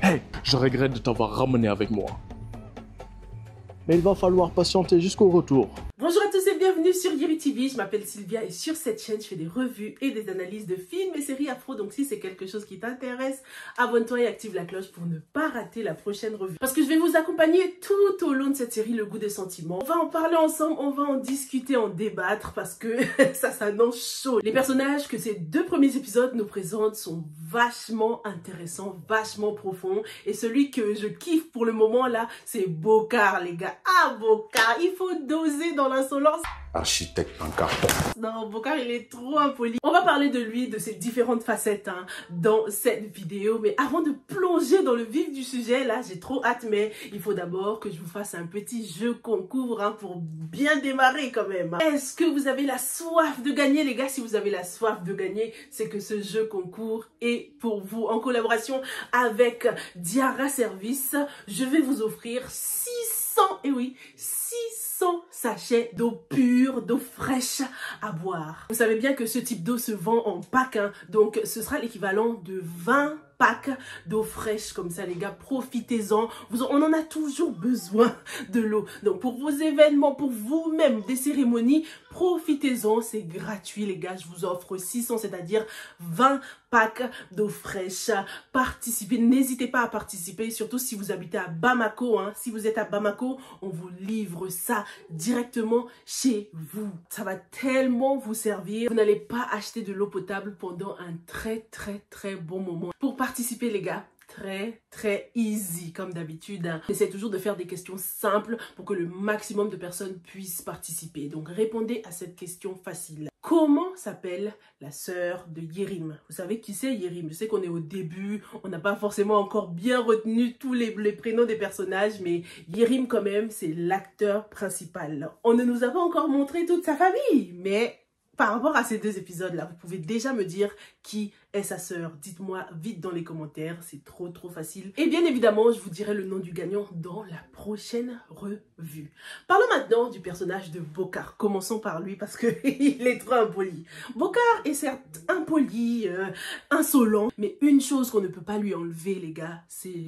Hey, je regrette de t'avoir ramené avec moi. Mais il va falloir patienter jusqu'au retour. Bonjour à tous et bienvenue sur Yeri TV, je m'appelle Sylvia et sur cette chaîne je fais des revues et des analyses de films et séries afro. Donc si c'est quelque chose qui t'intéresse, abonne-toi et active la cloche pour ne pas rater la prochaine revue. Parce que je vais vous accompagner tout au long de cette série Le Goût des Sentiments. On va en parler ensemble, on va en discuter, en débattre parce que ça s'annonce chaud. Les personnages que ces deux premiers épisodes nous présentent sont vachement intéressants, vachement profonds. Et celui que je kiffe pour le moment là, c'est Bokar les gars. Ah Bokar, il faut doser dans l'insolence. Architecte en carton. Non, Bokar, il est trop impoli. On va parler de lui, de ses différentes facettes dans cette vidéo. Mais avant de plonger dans le vif du sujet, là, j'ai trop hâte. Mais il faut d'abord que je vous fasse un petit jeu concours pour bien démarrer quand même. Est-ce que vous avez la soif de gagner, les gars? Si vous avez la soif de gagner, c'est que ce jeu concours est pour vous. En collaboration avec Diarra Service, je vais vous offrir 600, et oui, 600 sachets d'eau pure, d'eau fraîche à boire. Vous savez bien que ce type d'eau se vend en pack, donc ce sera l'équivalent de 20 packs d'eau fraîche comme ça les gars, profitez-en. On en a toujours besoin de l'eau. Donc pour vos événements, pour vous-même, des cérémonies, profitez-en, c'est gratuit les gars. Je vous offre 600, c'est-à-dire 20 packs d'eau fraîche. Participez, n'hésitez pas à participer, surtout si vous habitez à Bamako. Si vous êtes à Bamako, on vous livre ça directement chez vous. Ça va tellement vous servir. Vous n'allez pas acheter de l'eau potable pendant un très bon moment. Pour participer les gars, très easy comme d'habitude. J'essaie toujours de faire des questions simples pour que le maximum de personnes puissent participer. Donc répondez à cette question facile. Comment s'appelle la sœur de Yerim? Vous savez qui c'est Yerim? Je sais qu'on est au début, on n'a pas forcément encore bien retenu tous les prénoms des personnages, mais Yerim quand même, c'est l'acteur principal. On ne nous a pas encore montré toute sa famille, mais par rapport à ces deux épisodes-là, vous pouvez déjà me dire qui est sa sœur. Dites-moi vite dans les commentaires, c'est trop facile. Et bien évidemment, je vous dirai le nom du gagnant dans la prochaine revue. Parlons maintenant du personnage de Bokar. Commençons par lui parce que il est trop impoli. Bokar est certes impoli, insolent, mais une chose qu'on ne peut pas lui enlever les gars, c'est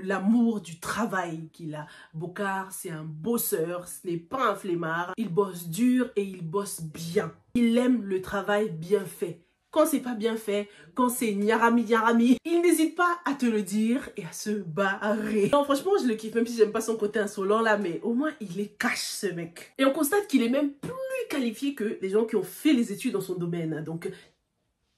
l'amour du travail qu'il a. Bokar, c'est un bosseur, ce n'est pas un flemmard. Il bosse dur et il bosse bien. Il aime le travail bien fait. Quand c'est pas bien fait, quand c'est nyarami, il n'hésite pas à te le dire et à se barrer. Non, franchement, je le kiffe, même si j'aime pas son côté insolent là, mais au moins, il est cash, ce mec. Et on constate qu'il est même plus qualifié que les gens qui ont fait les études dans son domaine. Donc,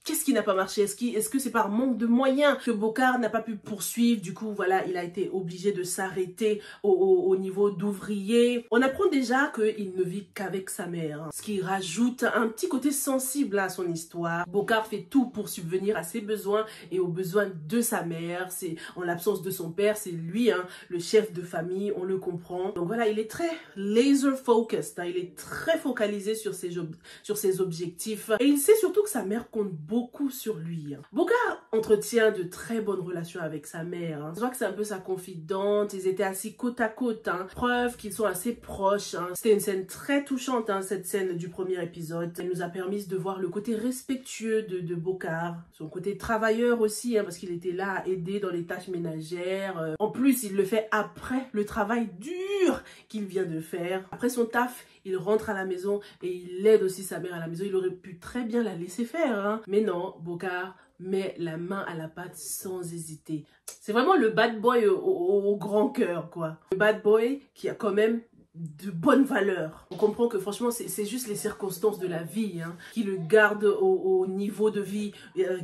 qu'est-ce qui n'a pas marché? Est-ce que c'est par manque de moyens que Bokar n'a pas pu poursuivre? Du coup, voilà, il a été obligé de s'arrêter au niveau d'ouvrier. On apprend déjà qu'il ne vit qu'avec sa mère, ce qui rajoute un petit côté sensible à son histoire. Bokar fait tout pour subvenir à ses besoins et aux besoins de sa mère. C'est en l'absence de son père, c'est lui, le chef de famille, on le comprend. Donc voilà, il est très laser focused, il est très focalisé sur ses objectifs. Et il sait surtout que sa mère compte beaucoup sur lui. Bokar entretient de très bonnes relations avec sa mère. Je vois que c'est un peu sa confidente. Ils étaient assis côte à côte. Preuve qu'ils sont assez proches. C'était une scène très touchante, cette scène du premier épisode. Elle nous a permis de voir le côté respectueux de Bokar. Son côté travailleur aussi, parce qu'il était là à aider dans les tâches ménagères. En plus, il le fait après le travail dur qu'il vient de faire. Après son taf, il rentre à la maison et il aide aussi sa mère à la maison. Il aurait pu très bien la laisser faire. Mais non, Bokar met la main à la pâte sans hésiter. C'est vraiment le bad boy au grand cœur, quoi. Le bad boy qui a quand même de bonnes valeurs. On comprend que franchement c'est juste les circonstances de la vie qui le gardent au niveau de vie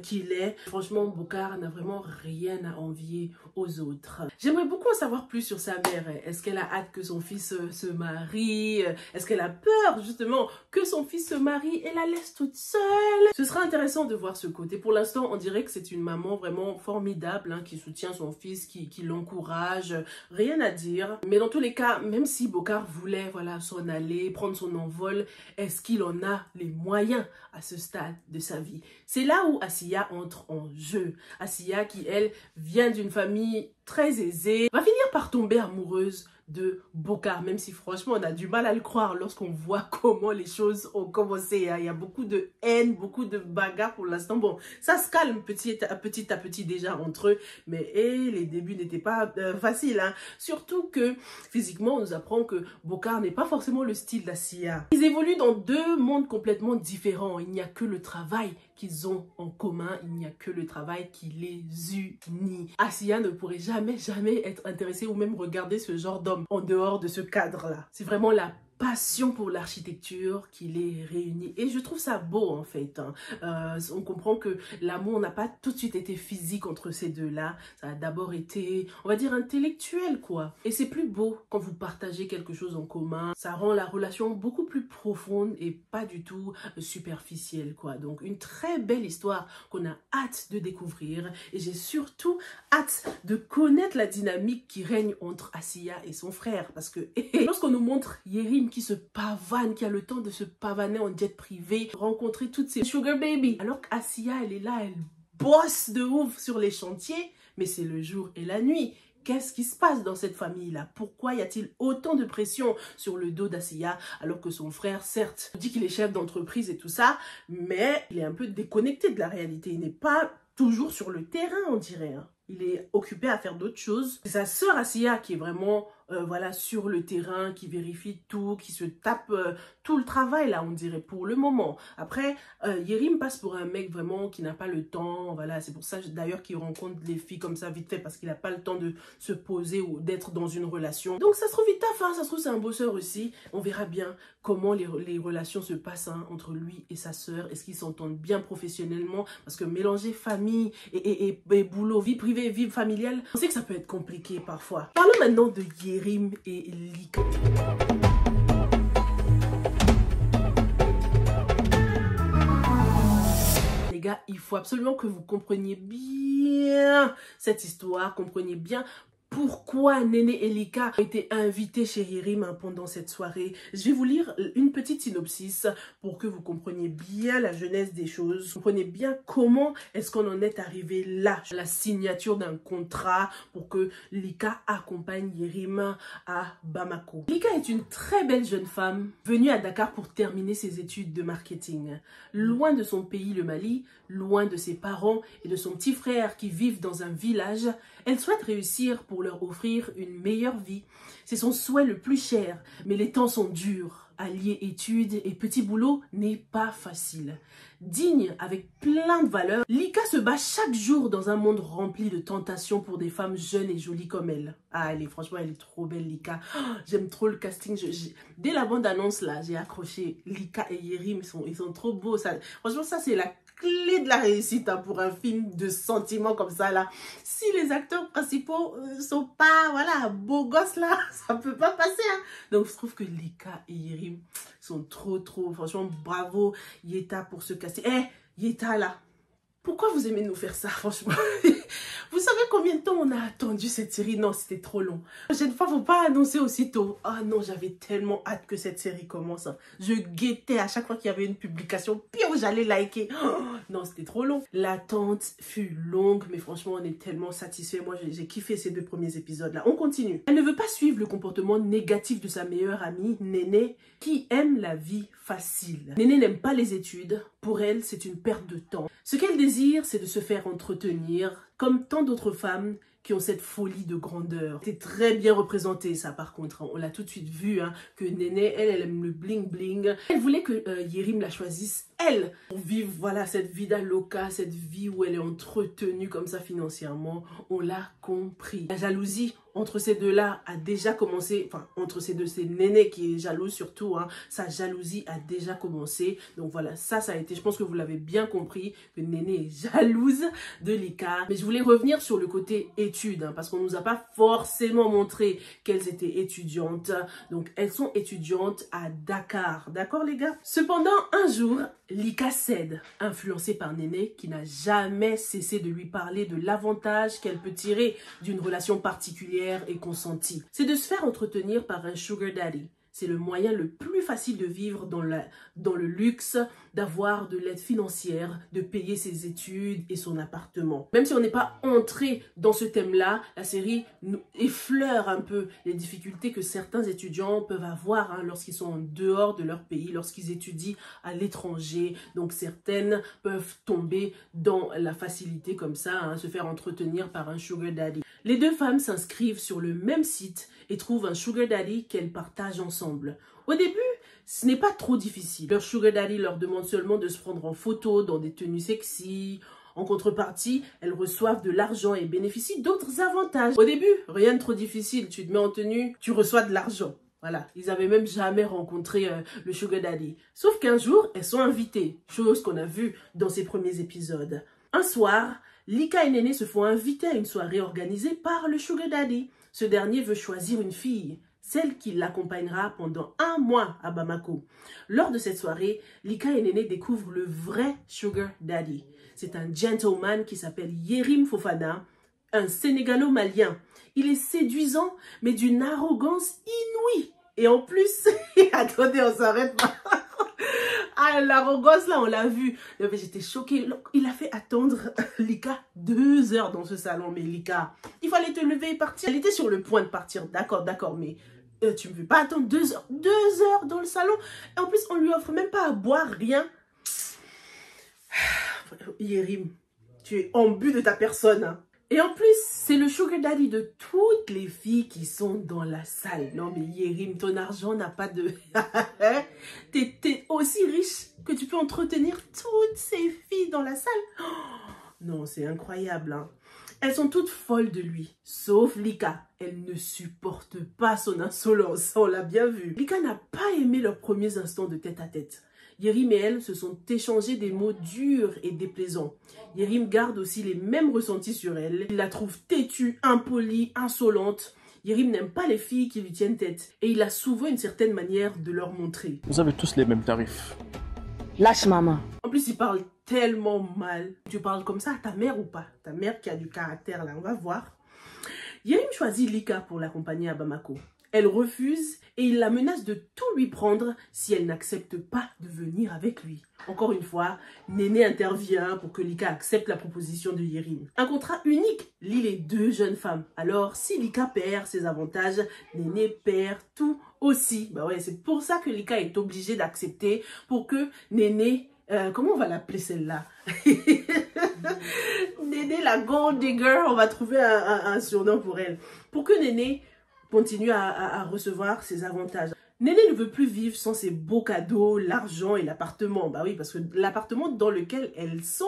qu'il est. Franchement Bokar n'a vraiment rien à envier aux autres. J'aimerais beaucoup en savoir plus sur sa mère. Est-ce qu'elle a hâte que son fils se marie? Est-ce qu'elle a peur justement que son fils se marie et la laisse toute seule? Ce sera intéressant de voir ce côté. Pour l'instant on dirait que c'est une maman vraiment formidable qui soutient son fils, qui l'encourage. Rien à dire. Mais dans tous les cas, même si Bokar voulait s'en aller, prendre son envol, est-ce qu'il en a les moyens à ce stade de sa vie? C'est là où Asiya entre en jeu. Asiya qui, elle, vient d'une famille très aisée, va finir par tomber amoureuse de Bokar, même si franchement on a du mal à le croire lorsqu'on voit comment les choses ont commencé. Hein. Il y a beaucoup de haine, beaucoup de bagarres pour l'instant. Bon, ça se calme petit à petit déjà entre eux, mais les débuts n'étaient pas faciles. Hein. Surtout que physiquement on nous apprend que Bokar n'est pas forcément le style d'Asiya. Ils évoluent dans deux mondes complètement différents. Il n'y a que le travail qu'ils ont en commun, il n'y a que le travail qui les unit. Asiya ne pourrait jamais être intéressée ou même regarder ce genre d'homme en dehors de ce cadre-là. C'est vraiment la passion pour l'architecture qui les réunit. Et je trouve ça beau en fait. Hein. On comprend que l'amour n'a pas tout de suite été physique entre ces deux-là. Ça a d'abord été, on va dire, intellectuel quoi. Et c'est plus beau quand vous partagez quelque chose en commun. Ça rend la relation beaucoup plus profonde et pas du tout superficielle quoi. Donc une très belle histoire qu'on a hâte de découvrir. Et j'ai surtout hâte de connaître la dynamique qui règne entre Asiya et son frère. Parce que lorsqu'on nous montre Yerim qui se pavane, qui a le temps de se pavaner en jet privé, rencontrer toutes ces sugar baby. Alors qu'Asiya, elle est là, elle bosse de ouf sur les chantiers, mais c'est le jour et la nuit. Qu'est-ce qui se passe dans cette famille-là? Pourquoi y a-t-il autant de pression sur le dos d'Asiya alors que son frère, certes, dit qu'il est chef d'entreprise et tout ça, mais il est un peu déconnecté de la réalité. Il n'est pas toujours sur le terrain, on dirait. Hein. Il est occupé à faire d'autres choses. C'est sa sœur Asiya qui est vraiment voilà, sur le terrain, qui vérifie tout, qui se tape tout le travail là, on dirait, pour le moment. Après, Yerim passe pour un mec vraiment qui n'a pas le temps. Voilà, c'est pour ça d'ailleurs qu'il rencontre les filles comme ça vite fait, parce qu'il n'a pas le temps de se poser ou d'être dans une relation. Donc ça se trouve, il taffe, hein, ça se trouve, c'est un bosseur aussi. On verra bien comment les relations se passent hein, entre lui et sa sœur. Est-ce qu'ils s'entendent bien professionnellement? Parce que mélanger famille et boulot, vie privée, vie familiale, on sait que ça peut être compliqué parfois. Parlons maintenant de Yerim et Lika. Les gars, il faut absolument que vous compreniez bien cette histoire, compreniez bien pourquoi Néné et Lika ont été invités chez Yerim pendant cette soirée. Je vais vous lire une petite synopsis pour que vous compreniez bien la genèse des choses. Vous comprenez bien comment est-ce qu'on en est arrivé là. La signature d'un contrat pour que Lika accompagne Yerim à Bamako. Lika est une très belle jeune femme venue à Dakar pour terminer ses études de marketing. Loin de son pays, le Mali, loin de ses parents et de son petit frère qui vivent dans un village, elle souhaite réussir pour leur offrir une meilleure vie. C'est son souhait le plus cher, mais les temps sont durs. Allier études et petit boulot n'est pas facile. Digne, avec plein de valeurs, Lika se bat chaque jour dans un monde rempli de tentations pour des femmes jeunes et jolies comme elle. Ah, franchement, elle est trop belle, Lika. Oh, j'aime trop le casting. Dès la bande-annonce, là, j'ai accroché Lika et Yerim. Ils sont trop beaux. Ça, franchement, ça, c'est la clé de la réussite hein, pour un film de sentiments comme ça, là. Si les acteurs principaux sont pas, voilà, beaux gosses, là, ça peut pas passer. Hein. Donc, je trouve que Lika et Yerim sont trop, franchement, bravo, Yeta, pour ce casting. Yeta, là, pourquoi vous aimez nous faire ça, franchement? Vous savez combien de temps on a attendu cette série? Non, c'était trop long. La prochaine fois, faut pas annoncer aussitôt. Ah non, j'avais tellement hâte que cette série commence. Je guettais à chaque fois qu'il y avait une publication. Puis j'allais liker. Oh, non, c'était trop long. L'attente fut longue, mais franchement, on est tellement satisfaits. Moi, j'ai kiffé ces 2 premiers épisodes-là. On continue. Elle ne veut pas suivre le comportement négatif de sa meilleure amie, Néné, qui aime la vie facile. Néné n'aime pas les études. Pour elle, c'est une perte de temps. Ce qu'elle désire, c'est de se faire entretenir, comme tant d'autres femmes qui ont cette folie de grandeur. C'est très bien représenté ça par contre, on l'a tout de suite vu, hein, que Néné, elle aime le bling bling. Elle voulait que Yerim la choisisse, elle, pour vivre voilà, cette vida loca, cette vie où elle est entretenue comme ça financièrement, on l'a compris. La jalousie entre ces deux-là a déjà commencé, enfin entre ces deux, c'est Néné qui est jalouse surtout, hein, sa jalousie a déjà commencé. Donc voilà, ça a été, je pense que vous l'avez bien compris, que Néné est jalouse de Lika. Mais je voulais revenir sur le côté études, hein, parce qu'on nous a pas forcément montré qu'elles étaient étudiantes. Donc elles sont étudiantes à Dakar, d'accord les gars? Cependant, un jour, Lika cède, influencée par Néné qui n'a jamais cessé de lui parler de l'avantage qu'elle peut tirer d'une relation particulière et consentie. C'est de se faire entretenir par un sugar daddy. c'est le moyen le plus facile de vivre dans le luxe, d'avoir de l'aide financière, de payer ses études et son appartement. Même si on n'est pas entré dans ce thème-là, la série nous effleure un peu les difficultés que certains étudiants peuvent avoir hein, lorsqu'ils sont en dehors de leur pays, lorsqu'ils étudient à l'étranger. Donc certaines peuvent tomber dans la facilité comme ça, hein, se faire entretenir par un sugar daddy. Les deux femmes s'inscrivent sur le même site et trouvent un sugar daddy qu'elles partagent ensemble. Au début, ce n'est pas trop difficile. Leur sugar daddy leur demande seulement de se prendre en photo dans des tenues sexy. En contrepartie, elles reçoivent de l'argent et bénéficient d'autres avantages. Au début, rien de trop difficile. Tu te mets en tenue, tu reçois de l'argent. Voilà, ils n'avaient même jamais rencontré le sugar daddy. Sauf qu'un jour, elles sont invitées, chose qu'on a vue dans ces premiers épisodes. Un soir, Lika et Néné se font inviter à une soirée organisée par le sugar daddy. Ce dernier veut choisir une fille, celle qui l'accompagnera pendant 1 mois à Bamako. Lors de cette soirée, Lika et Néné découvrent le vrai sugar daddy. C'est un gentleman qui s'appelle Yerim Fofana, un sénégalo-malien. Il est séduisant, mais d'une arrogance inouïe. Et en plus, attendez, on s'arrête pas. Ah, l'arrogance, là, on l'a vu. J'étais choquée. Il a fait attendre Lika 2 heures dans ce salon. Mais Lika, il fallait te lever et partir. Elle était sur le point de partir. D'accord, mais tu ne veux pas attendre 2 heures. 2 heures dans le salon. Et en plus, on lui offre même pas à boire, rien. Yerim, tu es imbu de ta personne, hein. Et en plus, c'est le sugar daddy de toutes les filles qui sont dans la salle. Non mais Yerim, ton argent n'a pas de... T'es aussi riche que tu peux entretenir toutes ces filles dans la salle. Oh, non, c'est incroyable, hein. Elles sont toutes folles de lui, sauf Lika. Elle ne supporte pas son insolence, on l'a bien vu. Lika n'a pas aimé leurs premiers instants de tête-à-tête. Yerim et elle se sont échangés des mots durs et déplaisants. Yerim garde aussi les mêmes ressentis sur elle. Il la trouve têtue, impolie, insolente. Yerim n'aime pas les filles qui lui tiennent tête. Et il a souvent une certaine manière de leur montrer. Vous avez tous les mêmes tarifs. Lâche maman. En plus, il parle tellement mal. Tu parles comme ça à ta mère ou pas? Ta mère qui a du caractère là, on va voir. Yerim choisit Lika pour l'accompagner à Bamako. Elle refuse et il la menace de tout lui prendre si elle n'accepte pas de venir avec lui. Encore une fois, Néné intervient pour que Lika accepte la proposition de Yerim. Un contrat unique lie les deux jeunes femmes. Alors, si Lika perd ses avantages, Néné perd tout aussi. Bah ouais, c'est pour ça que Lika est obligée d'accepter pour que Néné... comment on va l'appeler celle-là? Néné, la gold digger, on va trouver un surnom pour elle. Pour que Néné continue à recevoir ses avantages. Néné ne veut plus vivre sans ses beaux cadeaux, l'argent et l'appartement. Bah oui, parce que l'appartement dans lequel elles sont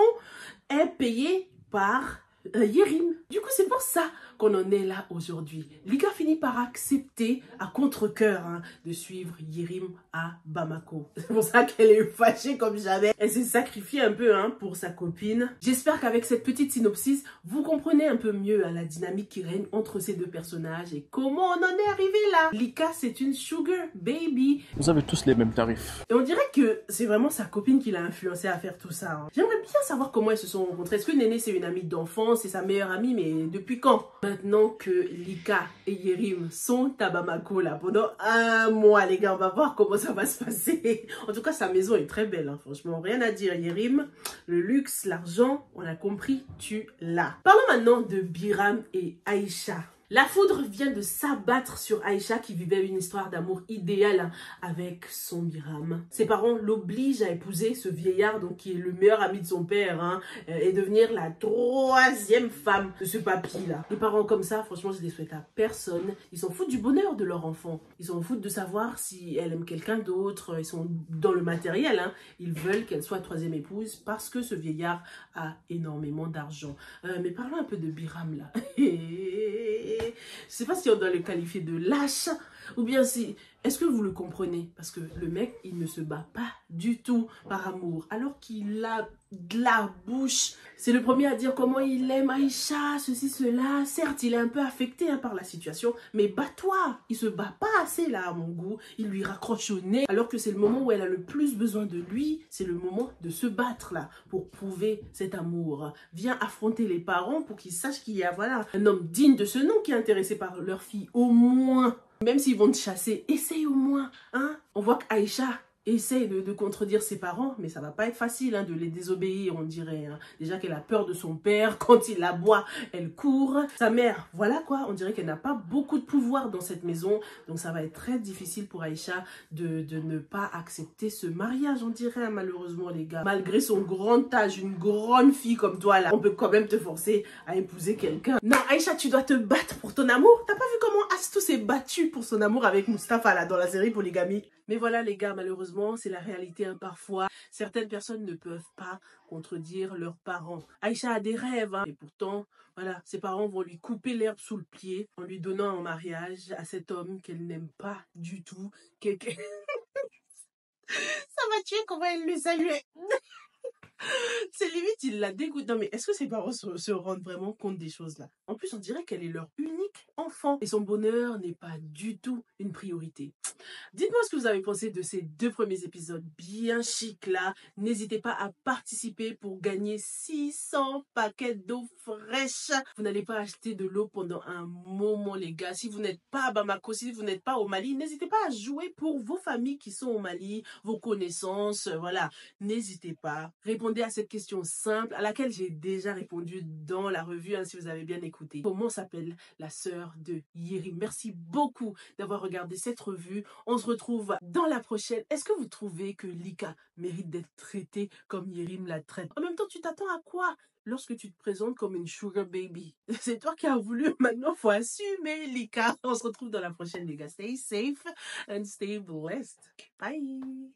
est payé par Yerim. Du coup, c'est pour ça qu'on en est là aujourd'hui. Lika finit par accepter à contre-cœur de suivre Yerim à Bamako. C'est pour ça qu'elle est fâchée comme jamais. Elle s'est sacrifiée un peu pour sa copine. J'espère qu'avec cette petite synopsis, vous comprenez un peu mieux la dynamique qui règne entre ces deux personnages et comment on en est arrivé là. Lika, c'est une sugar baby. Vous avez tous les mêmes tarifs. Et on dirait que c'est vraiment sa copine qui l'a influencé à faire tout ça. J'aimerais bien savoir comment elles se sont rencontrées. Est-ce que Néné, c'est une amie d'enfance, c'est sa meilleure amie, mais depuis quand? Maintenant que Lika et Yerim sont à Bamako là pendant 1 mois, les gars, on va voir comment ça va se passer. En tout cas, sa maison est très belle, franchement, rien à dire. Yerim, le luxe, l'argent, on a compris, tu l'as. Parlons maintenant de Biram et Aïcha. La foudre vient de s'abattre sur Aïcha qui vivait une histoire d'amour idéale avec son Biram. Ses parents l'obligent à épouser ce vieillard donc qui est le meilleur ami de son père et devenir la 3e femme de ce papy-là. Les parents comme ça, franchement, je les souhaite à personne. Ils s'en foutent du bonheur de leur enfant. Ils s'en foutent de savoir si elle aime quelqu'un d'autre. Ils sont dans le matériel. Ils veulent qu'elle soit 3e épouse parce que ce vieillard a énormément d'argent. Mais parlons un peu de Biram là. Je sais pas si on doit le qualifier de lâche ou bien si... Est-ce que vous le comprenez? Parce que le mec, il ne se bat pas du tout par amour. Alors qu'il a de la bouche. C'est le premier à dire comment il aime Aïcha, ceci, cela. Certes, il est un peu affecté par la situation. Mais bats-toi. Il se bat pas assez là à mon goût. Il lui raccroche au nez. Alors que c'est le moment où elle a le plus besoin de lui. C'est le moment de se battre là. Pour prouver cet amour. Viens affronter les parents pour qu'ils sachent qu'il y a voilà, un homme digne de ce nom qui est intéressé par leur fille. Au moins... Même s'ils vont te chasser, essaye au moins, hein. On voit qu'Aïcha essaye de contredire ses parents, mais ça va pas être facile hein, de les désobéir, on dirait. Hein. Déjà qu'elle a peur de son père, quand il aboie, elle court. Sa mère, voilà quoi, on dirait qu'elle n'a pas beaucoup de pouvoir dans cette maison, donc ça va être très difficile pour Aïcha de ne pas accepter ce mariage, on dirait, hein, malheureusement les gars. Malgré son grand âge, une grande fille comme toi là, on peut quand même te forcer à épouser quelqu'un. Non Aïcha, tu dois te battre pour ton amour. T'as pas vu comment Astou s'est battu pour son amour avec Mustapha là dans la série Polygamie? Mais voilà les gars, malheureusement, c'est la réalité hein, parfois. Certaines personnes ne peuvent pas contredire leurs parents. Aïcha a des rêves, hein, et pourtant, voilà, ses parents vont lui couper l'herbe sous le pied en lui donnant en mariage à cet homme qu'elle n'aime pas du tout. Ça m'a tué comment elle le saluait. C'est limite, il la dégoûte. Non mais est-ce que ses parents se rendent vraiment compte des choses là? En plus, on dirait qu'elle est leur unique enfant. Et son bonheur n'est pas du tout une priorité. Dites-moi ce que vous avez pensé de ces 2 premiers épisodes bien chic là. N'hésitez pas à participer pour gagner 600 paquets d'eau fraîche. Vous n'allez pas acheter de l'eau pendant un moment les gars. Si vous n'êtes pas à Bamako, si vous n'êtes pas au Mali, n'hésitez pas à jouer pour vos familles qui sont au Mali, vos connaissances, voilà. N'hésitez pas. Répondez à cette question simple à laquelle j'ai déjà répondu dans la revue hein, si vous avez bien écouté. Comment s'appelle la sœur de Yerim? Merci beaucoup d'avoir regardé cette revue. On se retrouve dans la prochaine. Est-ce que vous trouvez que Lika mérite d'être traitée comme Yerim la traite? En même temps, tu t'attends à quoi lorsque tu te présentes comme une sugar baby? C'est toi qui as voulu. Maintenant, faut assumer, Lika. On se retrouve dans la prochaine, les gars. Stay safe and stay blessed. Bye.